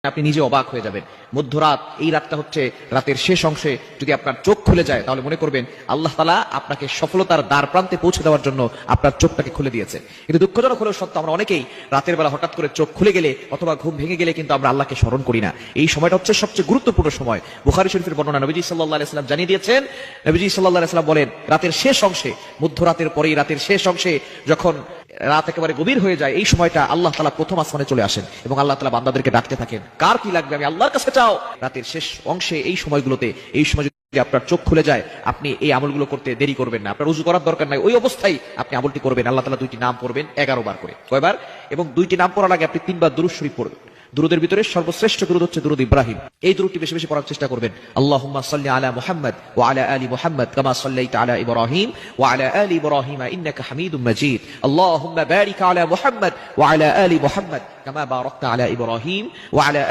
আপনি নিজে অবাক হয়ে যাবেন। মধ্যরাত, এই রাতটা হচ্ছে রাতের শেষ অংশে যদি আপনার চোখ খুলে যায় তাহলে মনে করবেন আল্লাহ তাআলা আপনাকে সফলতার দ্বার প্রান্তে পৌঁছে দেওয়ার জন্য আপনার চোখটাকে খুলে দিয়েছেন। কিন্তু দুঃখজনক হলেও সত্য, আমরা অনেকেই রাতের বেলা হঠাৎ করে চোখ খুলে গেলে অথবা ঘুম ভেঙে গেলে কিন্তু আমরা আল্লাহকে স্মরণ করি না। এই সময়টা হচ্ছে সবচেয়ে গুরুত্বপূর্ণ সময়। বুখারী শরীফের বর্ণনা, নবীজি সাল্লাল্লাহু আলাইহি ওয়াসাল্লাম জানিয়ে দিয়েছেন, নবীজি সাল্লাল্লাহু আলাইহি ওয়াসাল্লাম বলেন, রাতের শেষ অংশে, মধ্যরাতের পরেই রাতের শেষ অংশে যখন রাত একেবারে গভীর হয়ে যায়, এই সময়টা আল্লাহ তাআলা প্রথম আসমানে চলে আসেন এবং আল্লাহ তাআলা বান্দাদেরকে ডাকতে থাকেন, কার কি লাগবে আমি আল্লাহর কাছে চাও। রাতের শেষ অংশে এই সময়গুলোতে, এই সময় যদি আপনার চোখ খুলে যায়, আপনি এই আমলগুলো করতে দেরি করবেন না। আপনার উযু করার দরকার নাই, ওই অবস্থায় আপনি আমলটি করবেন। আল্লাহ তাআলা দুইটি নাম পড়বেন 11 বার করে। কয়বার? এবং দুইটি নাম পড়ার আগে আপনি 3 বার দুরূদ শরীফ পড়বেন। দুরুদের ভিতরে সর্বশ্রেষ্ঠ দুরুদ হচ্ছে দুরুদ ইব্রাহিম। এই দুরুদটি বেশি বেশি পড়ার চেষ্টা করবেন। আল্লাহুম্মা সাল্লি আলা মুহাম্মাদ ওয়া আলা আলি মুহাম্মাদ কামা সাল্লাইতা আলা ইব্রাহিম ওয়া আলা আলি ইব্রাহিম ইন্নাকা হামিদুম মাজিদ। আল্লাহুম্মা বারিক আলা মুহাম্মাদ ওয়া আলা আলি মুহাম্মাদ কামা বারাকতা আলা ইব্রাহিম ওয়া আলা